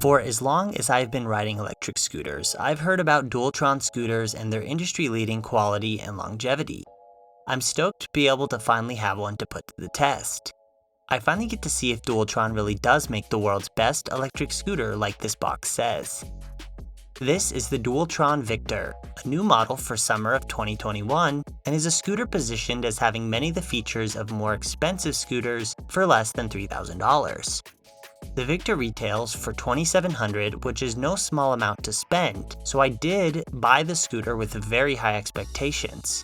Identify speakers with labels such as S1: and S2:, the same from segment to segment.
S1: For as long as I've been riding electric scooters, I've heard about Dualtron scooters and their industry-leading quality and longevity. I'm stoked to be able to finally have one to put to the test. I finally get to see if Dualtron really does make the world's best electric scooter like this box says. This is the Dualtron Victor, a new model for summer of 2021, and is a scooter positioned as having many of the features of more expensive scooters for less than $3,000. The Victor retails for $2,700, which is no small amount to spend, so I did buy the scooter with very high expectations.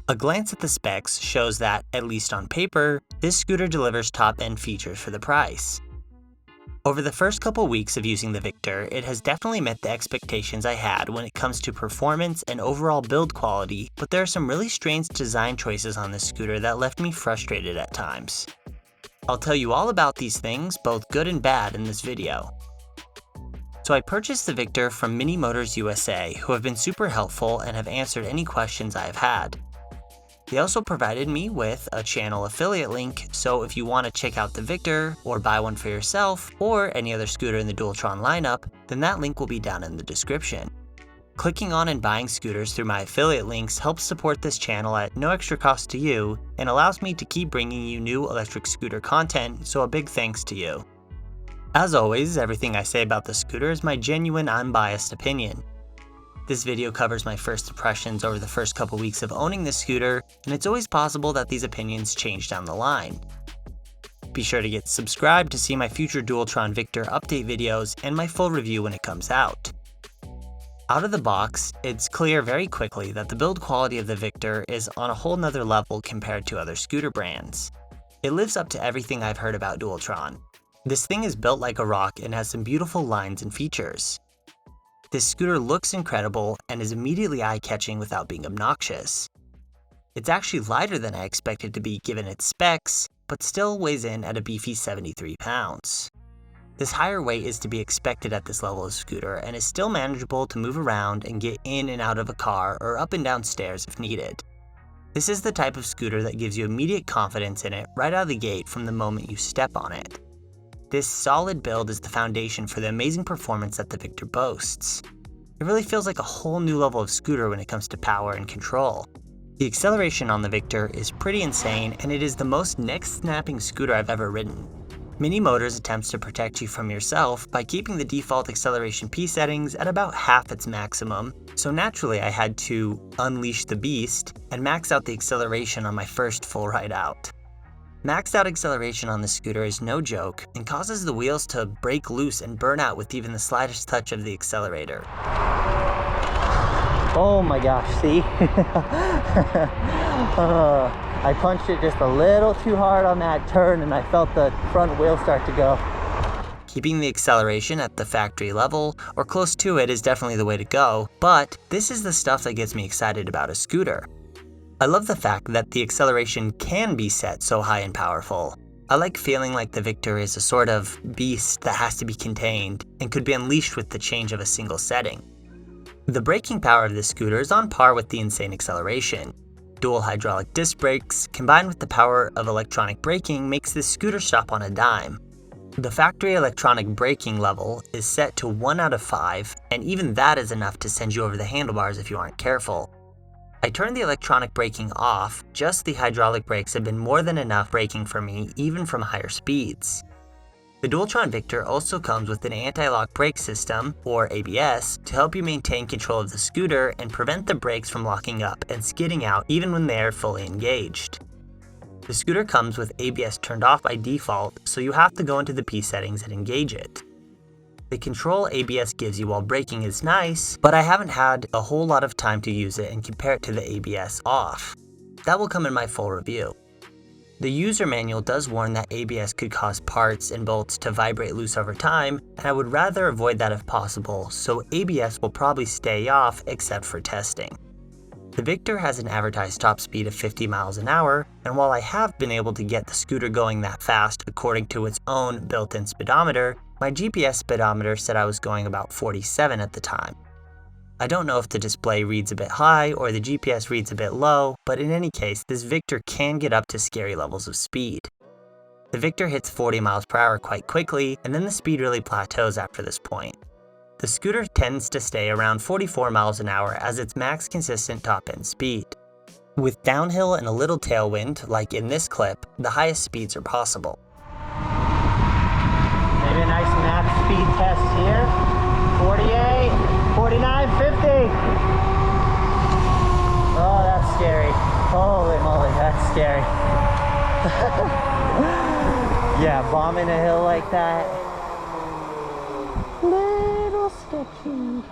S1: A glance at the specs shows that, at least on paper, this scooter delivers top-end features for the price. Over the first couple weeks of using the Victor, it has definitely met the expectations I had when it comes to performance and overall build quality, but there are some really strange design choices on this scooter that left me frustrated at times. I'll tell you all about these things, both good and bad, in this video. So I purchased the Victor from Mini Motors USA, who have been super helpful and have answered any questions I have had. They also provided me with a channel affiliate link, so if you want to check out the Victor, or buy one for yourself, or any other scooter in the Dualtron lineup, then that link will be down in the description. Clicking on and buying scooters through my affiliate links helps support this channel at no extra cost to you, and allows me to keep bringing you new electric scooter content, so a big thanks to you. As always, everything I say about the scooter is my genuine, unbiased opinion. This video covers my first impressions over the first couple weeks of owning this scooter, and it's always possible that these opinions change down the line. Be sure to get subscribed to see my future Dualtron Victor update videos and my full review when it comes out. Out of the box, it's clear very quickly that the build quality of the Victor is on a whole nother level compared to other scooter brands. It lives up to everything I've heard about Dualtron. This thing is built like a rock and has some beautiful lines and features. This scooter looks incredible and is immediately eye-catching without being obnoxious. It's actually lighter than I expected to be given its specs, but still weighs in at a beefy 73 pounds. This higher weight is to be expected at this level of scooter and is still manageable to move around and get in and out of a car or up and down stairs if needed. This is the type of scooter that gives you immediate confidence in it right out of the gate from the moment you step on it. This solid build is the foundation for the amazing performance that the Victor boasts. It really feels like a whole new level of scooter when it comes to power and control. The acceleration on the Victor is pretty insane, and it is the most neck-snapping scooter I've ever ridden. Mini Motors attempts to protect you from yourself by keeping the default acceleration P settings at about half its maximum, so naturally I had to unleash the beast and max out the acceleration on my first full ride out. Maxed out acceleration on the scooter is no joke and causes the wheels to break loose and burn out with even the slightest touch of the accelerator. Oh my gosh, see? I punched it just a little too hard on that turn and I felt the front wheel start to go. Keeping the acceleration at the factory level, or close to it, is definitely the way to go, but this is the stuff that gets me excited about a scooter. I love the fact that the acceleration can be set so high and powerful. I like feeling like the Victor is a sort of beast that has to be contained and could be unleashed with the change of a single setting. The braking power of this scooter is on par with the insane acceleration. Dual hydraulic disc brakes, combined with the power of electronic braking, makes this scooter stop on a dime. The factory electronic braking level is set to 1 out of 5, and even that is enough to send you over the handlebars if you aren't careful. I turned the electronic braking off, just the hydraulic brakes have been more than enough braking for me, even from higher speeds. The Dualtron Victor also comes with an anti-lock brake system, or ABS, to help you maintain control of the scooter and prevent the brakes from locking up and skidding out even when they are fully engaged. The scooter comes with ABS turned off by default, so you have to go into the P settings and engage it. The control ABS gives you while braking is nice, but I haven't had a whole lot of time to use it and compare it to the ABS off. That will come in my full review. The user manual does warn that ABS could cause parts and bolts to vibrate loose over time, and I would rather avoid that if possible, so ABS will probably stay off except for testing. The Victor has an advertised top speed of 50 miles an hour, and while I have been able to get the scooter going that fast according to its own built-in speedometer, my GPS speedometer said I was going about 47 at the time. I don't know if the display reads a bit high or the GPS reads a bit low, but in any case, this Victor can get up to scary levels of speed. The Victor hits 40 miles per hour quite quickly, and then the speed really plateaus after this point. The scooter tends to stay around 44 miles an hour as its max consistent top-end speed. With downhill and a little tailwind, like in this clip, the highest speeds are possible.
S2: Maybe a nice max speed test here. 48, 49, 50. Oh, that's scary. Holy moly, that's scary. Yeah, bombing a hill like that. Little sketchy,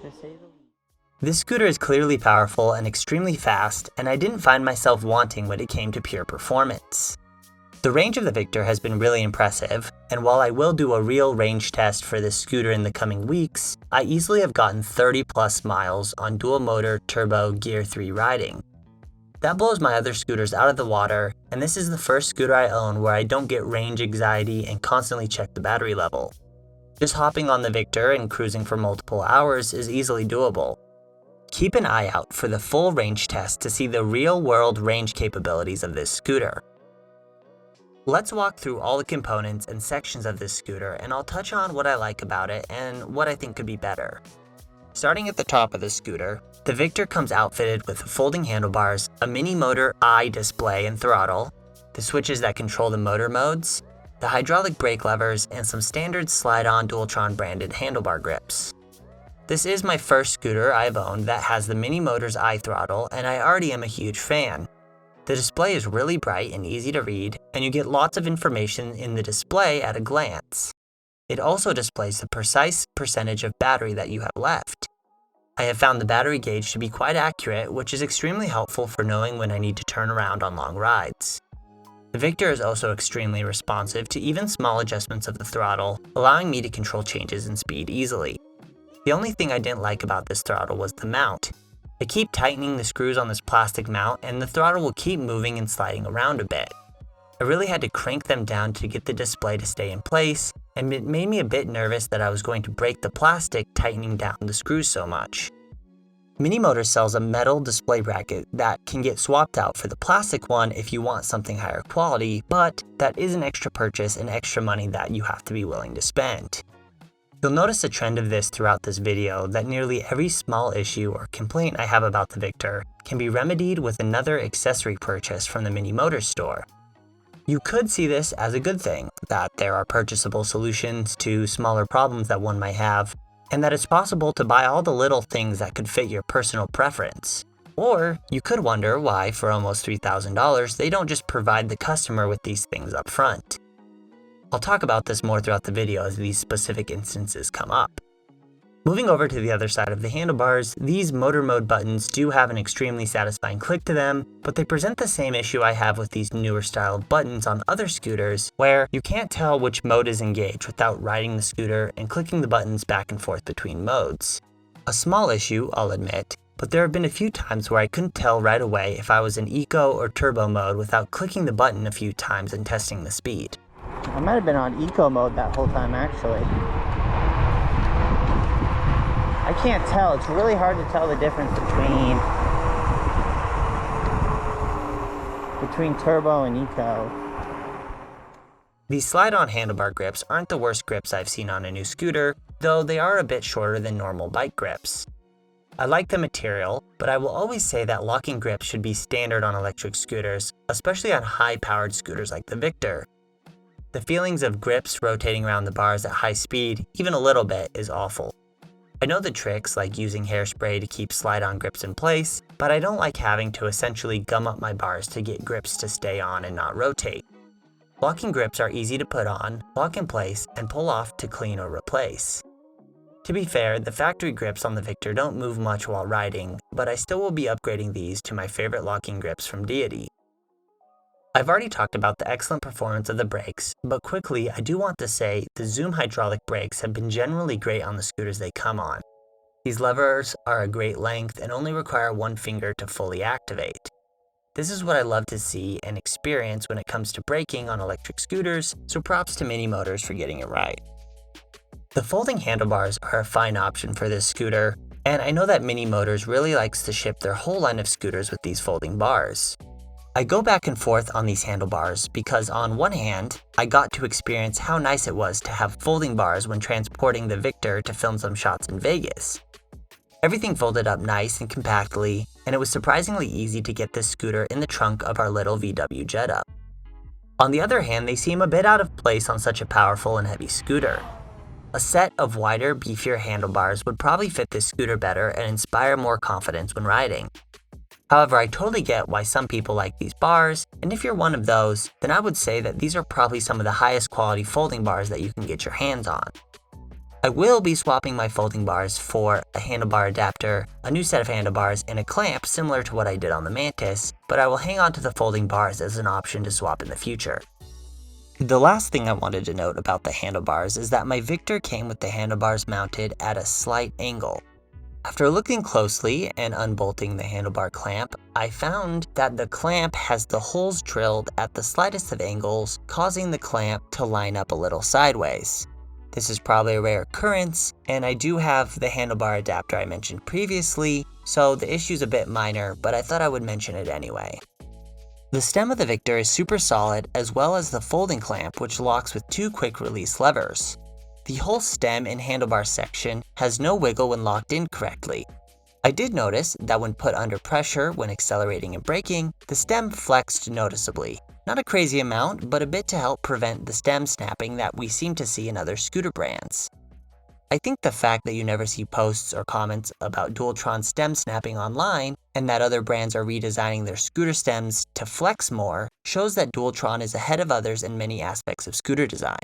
S2: to say the least.
S1: This scooter is clearly powerful and extremely fast, and I didn't find myself wanting when it came to pure performance. The range of the Victor has been really impressive, and while I will do a real range test for this scooter in the coming weeks, I easily have gotten 30 plus miles on dual motor turbo Gear 3 riding. That blows my other scooters out of the water, and this is the first scooter I own where I don't get range anxiety and constantly check the battery level. Just hopping on the Victor and cruising for multiple hours is easily doable. Keep an eye out for the full range test to see the real-world range capabilities of this scooter. Let's walk through all the components and sections of this scooter, and I'll touch on what I like about it and what I think could be better. Starting at the top of the scooter, the Victor comes outfitted with folding handlebars, a mini motor eye display and throttle, the switches that control the motor modes, the hydraulic brake levers, and some standard slide-on Dualtron branded handlebar grips. This is my first scooter I've owned that has the mini motor's eye throttle, and I already am a huge fan. The display is really bright and easy to read, and you get lots of information in the display at a glance. It also displays the precise percentage of battery that you have left. I have found the battery gauge to be quite accurate, which is extremely helpful for knowing when I need to turn around on long rides. The Victor is also extremely responsive to even small adjustments of the throttle, allowing me to control changes in speed easily. The only thing I didn't like about this throttle was the mount. I keep tightening the screws on this plastic mount, and the throttle will keep moving and sliding around a bit. I really had to crank them down to get the display to stay in place, and it made me a bit nervous that I was going to break the plastic tightening down the screws so much. Mini Motor sells a metal display bracket that can get swapped out for the plastic one if you want something higher quality, but that is an extra purchase and extra money that you have to be willing to spend. You'll notice a trend of this throughout this video, that nearly every small issue or complaint I have about the Victor can be remedied with another accessory purchase from the Mini Motor store. You could see this as a good thing, that there are purchasable solutions to smaller problems that one might have, and that it's possible to buy all the little things that could fit your personal preference. Or you could wonder why, for almost $3,000, they don't just provide the customer with these things up front. I'll talk about this more throughout the video as these specific instances come up. Moving over to the other side of the handlebars, these motor mode buttons do have an extremely satisfying click to them, but they present the same issue I have with these newer style buttons on other scooters, where you can't tell which mode is engaged without riding the scooter and clicking the buttons back and forth between modes. A small issue, I'll admit, but there have been a few times where I couldn't tell right away if I was in eco or turbo mode without clicking the button a few times and testing the speed.
S2: I might have been on eco mode that whole time, actually. I can't tell. It's really hard to tell the difference between turbo and eco.
S1: These slide-on handlebar grips aren't the worst grips I've seen on a new scooter, though they are a bit shorter than normal bike grips. I like the material, but I will always say that locking grips should be standard on electric scooters, especially on high-powered scooters like the Victor. The feelings of grips rotating around the bars at high speed, even a little bit, is awful. I know the tricks like using hairspray to keep slide-on grips in place, but I don't like having to essentially gum up my bars to get grips to stay on and not rotate. Locking grips are easy to put on, lock in place, and pull off to clean or replace. To be fair, the factory grips on the Victor don't move much while riding, but I still will be upgrading these to my favorite locking grips from Deity. I've already talked about the excellent performance of the brakes, but quickly I do want to say the Zoom hydraulic brakes have been generally great on the scooters they come on. These levers are a great length and only require one finger to fully activate. This is what I love to see and experience when it comes to braking on electric scooters, so props to Mini Motors for getting it right. The folding handlebars are a fine option for this scooter, and I know that Mini Motors really likes to ship their whole line of scooters with these folding bars. I go back and forth on these handlebars because on one hand, I got to experience how nice it was to have folding bars when transporting the Victor to film some shots in Vegas. Everything folded up nice and compactly, and it was surprisingly easy to get this scooter in the trunk of our little VW Jetta. On the other hand, they seem a bit out of place on such a powerful and heavy scooter. A set of wider, beefier handlebars would probably fit this scooter better and inspire more confidence when riding. However, I totally get why some people like these bars, and if you're one of those, then I would say that these are probably some of the highest quality folding bars that you can get your hands on. I will be swapping my folding bars for a handlebar adapter, a new set of handlebars, and a clamp similar to what I did on the Mantis, but I will hang on to the folding bars as an option to swap in the future. The last thing I wanted to note about the handlebars is that my Victor came with the handlebars mounted at a slight angle. After looking closely and unbolting the handlebar clamp, I found that the clamp has the holes drilled at the slightest of angles, causing the clamp to line up a little sideways. This is probably a rare occurrence, and I do have the handlebar adapter I mentioned previously, so the issue's a bit minor, but I thought I would mention it anyway. The stem of the Victor is super solid, as well as the folding clamp, which locks with 2 quick release levers. The whole stem and handlebar section has no wiggle when locked in correctly. I did notice that when put under pressure when accelerating and braking, the stem flexed noticeably. Not a crazy amount, but a bit to help prevent the stem snapping that we seem to see in other scooter brands. I think the fact that you never see posts or comments about Dualtron stem snapping online, and that other brands are redesigning their scooter stems to flex more, shows that Dualtron is ahead of others in many aspects of scooter design.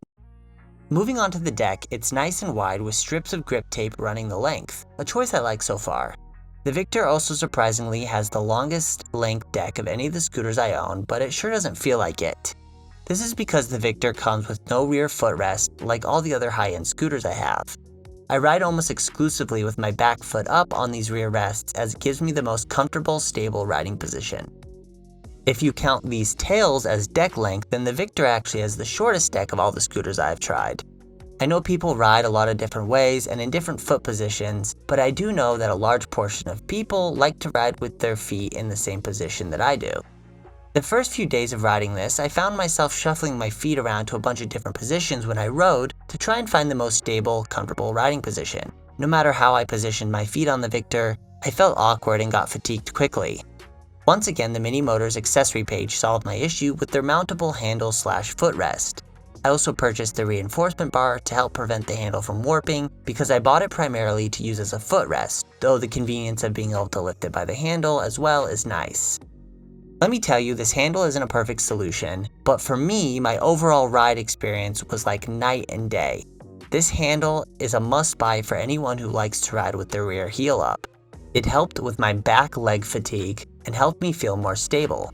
S1: Moving on to the deck, it's nice and wide with strips of grip tape running the length, a choice I like so far. The Victor also surprisingly has the longest length deck of any of the scooters I own, but it sure doesn't feel like it. This is because the Victor comes with no rear footrest like all the other high-end scooters I have. I ride almost exclusively with my back foot up on these rear rests as it gives me the most comfortable, stable riding position. If you count these tails as deck length, then the Victor actually has the shortest deck of all the scooters I've tried. I know people ride a lot of different ways and in different foot positions, but I do know that a large portion of people like to ride with their feet in the same position that I do. The first few days of riding this, I found myself shuffling my feet around to a bunch of different positions when I rode to try and find the most stable, comfortable riding position. No matter how I positioned my feet on the Victor, I felt awkward and got fatigued quickly. Once again, the Mini Motors accessory page solved my issue with their mountable handle/footrest. I also purchased the reinforcement bar to help prevent the handle from warping because I bought it primarily to use as a footrest, though the convenience of being able to lift it by the handle as well is nice. Let me tell you, this handle isn't a perfect solution, but for me, my overall ride experience was like night and day. This handle is a must-buy for anyone who likes to ride with their rear heel up. It helped with my back leg fatigue and helped me feel more stable.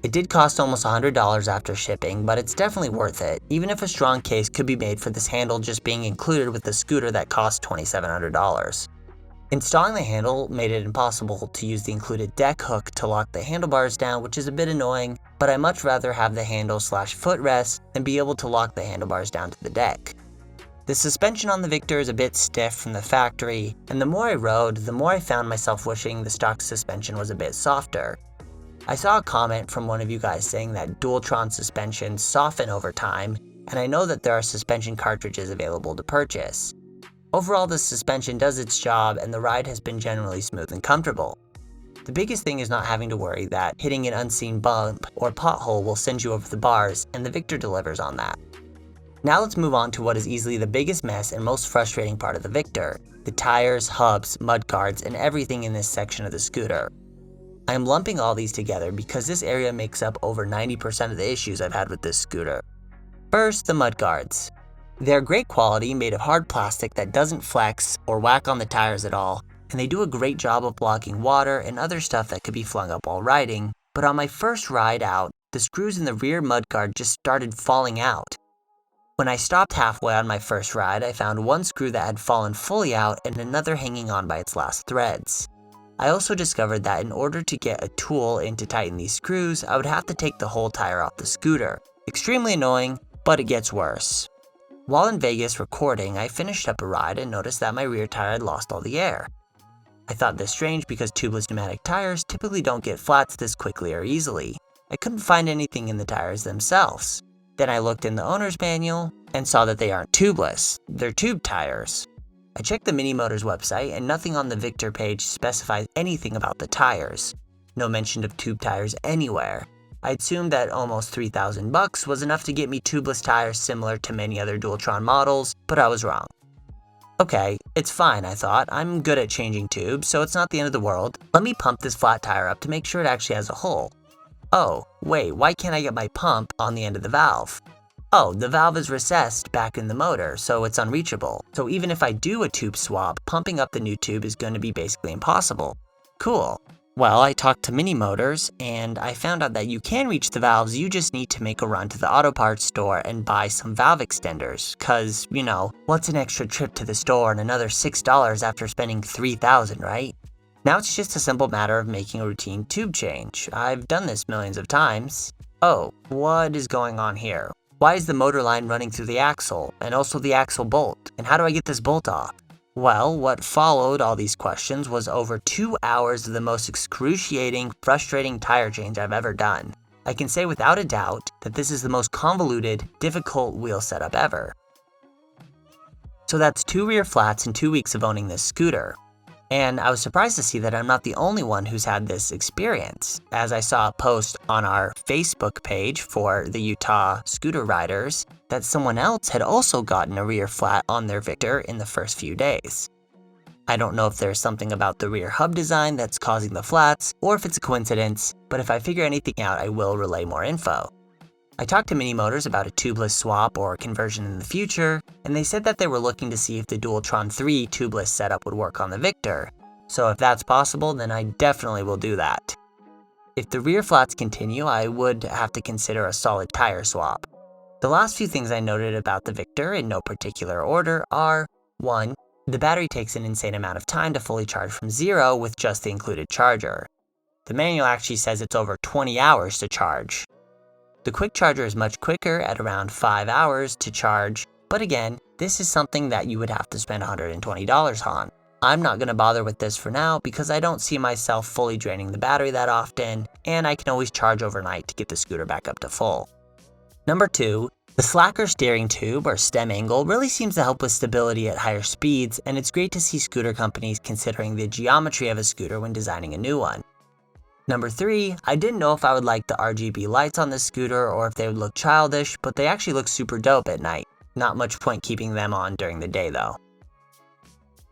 S1: It did cost almost $100 after shipping, but it's definitely worth it, even if a strong case could be made for this handle just being included with the scooter that cost $2,700. Installing the handle made it impossible to use the included deck hook to lock the handlebars down, which is a bit annoying, but I much rather have the handle/footrest than be able to lock the handlebars down to the deck. The suspension on the Victor is a bit stiff from the factory, and the more I rode, the more I found myself wishing the stock suspension was a bit softer. I saw a comment from one of you guys saying that Dualtron suspensions soften over time, and I know that there are suspension cartridges available to purchase. Overall, the suspension does its job and the ride has been generally smooth and comfortable. The biggest thing is not having to worry that hitting an unseen bump or pothole will send you over the bars, and the Victor delivers on that. Now let's move on to what is easily the biggest mess and most frustrating part of the Victor: the tires, hubs, mudguards, and everything in this section of the scooter. I am lumping all these together because this area makes up over 90% of the issues I've had with this scooter. First, the mudguards. They're great quality, made of hard plastic that doesn't flex or whack on the tires at all, and they do a great job of blocking water and other stuff that could be flung up while riding, but on my first ride out, the screws in the rear mudguard just started falling out. When I stopped halfway on my first ride, I found one screw that had fallen fully out and another hanging on by its last threads. I also discovered that in order to get a tool in to tighten these screws, I would have to take the whole tire off the scooter. Extremely annoying, but it gets worse. While in Vegas recording, I finished up a ride and noticed that my rear tire had lost all the air. I thought this strange because tubeless pneumatic tires typically don't get flats this quickly or easily. I couldn't find anything in the tires themselves. Then I looked in the owner's manual and saw that they aren't tubeless, they're tube tires. I checked the Mini Motors website and nothing on the Victor page specifies anything about the tires. No mention of tube tires anywhere. I assumed that almost $3,000 was enough to get me tubeless tires similar to many other Dualtron models, but I was wrong. Okay, it's fine, I thought. I'm good at changing tubes, so it's not the end of the world. Let me pump this flat tire up to make sure it actually has a hole. Oh, wait, why can't I get my pump on the end of the valve? Oh, the valve is recessed back in the motor, so it's unreachable. So even if I do a tube swap, pumping up the new tube is going to be basically impossible. Cool. Well, I talked to Mini Motors, and I found out that you can reach the valves, you just need to make a run to the auto parts store and buy some valve extenders, cause, you know, what's an extra trip to the store and another $6 after spending $3,000, right? Now it's just a simple matter of making a routine tube change. I've done this millions of times. Oh, what is going on here? Why is the motor line running through the axle, and also the axle bolt, and how do I get this bolt off? Well, what followed all these questions was over 2 hours of the most excruciating, frustrating tire change I've ever done. I can say without a doubt that this is the most convoluted, difficult wheel setup ever. So that's 2 rear flats in 2 weeks of owning this scooter. And I was surprised to see that I'm not the only one who's had this experience, as I saw a post on our Facebook page for the Utah scooter riders that someone else had also gotten a rear flat on their Victor in the first few days. I don't know if there's something about the rear hub design that's causing the flats, or if it's a coincidence, but if I figure anything out, I will relay more info. I talked to Mini Motors about a tubeless swap or conversion in the future, and they said that they were looking to see if the Dualtron 3 tubeless setup would work on the Victor. So if that's possible, then I definitely will do that. If the rear flats continue, I would have to consider a solid tire swap. The last few things I noted about the Victor in no particular order are: 1. The battery takes an insane amount of time to fully charge from zero with just the included charger. The manual actually says it's over 20 hours to charge. The quick charger is much quicker at around 5 hours to charge, but again, this is something that you would have to spend $120 on. I'm not going to bother with this for now because I don't see myself fully draining the battery that often, and I can always charge overnight to get the scooter back up to full. Number 2, the slacker steering tube or stem angle really seems to help with stability at higher speeds, and it's great to see scooter companies considering the geometry of a scooter when designing a new one. Number 3, I didn't know if I would like the RGB lights on this scooter or if they would look childish, but they actually look super dope at night. Not much point keeping them on during the day though.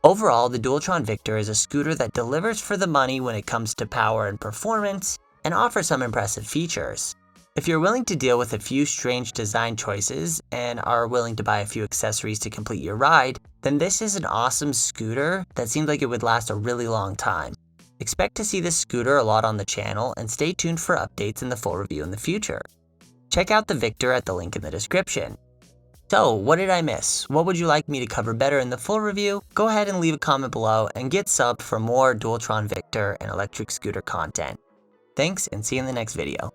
S1: Overall, the Dualtron Victor is a scooter that delivers for the money when it comes to power and performance, and offers some impressive features. If you're willing to deal with a few strange design choices and are willing to buy a few accessories to complete your ride, then this is an awesome scooter that seems like it would last a really long time. Expect to see this scooter a lot on the channel, and stay tuned for updates in the full review in the future. Check out the Victor at the link in the description. So, what did I miss? What would you like me to cover better in the full review? Go ahead and leave a comment below and get subbed for more Dualtron Victor and electric scooter content. Thanks, and see you in the next video.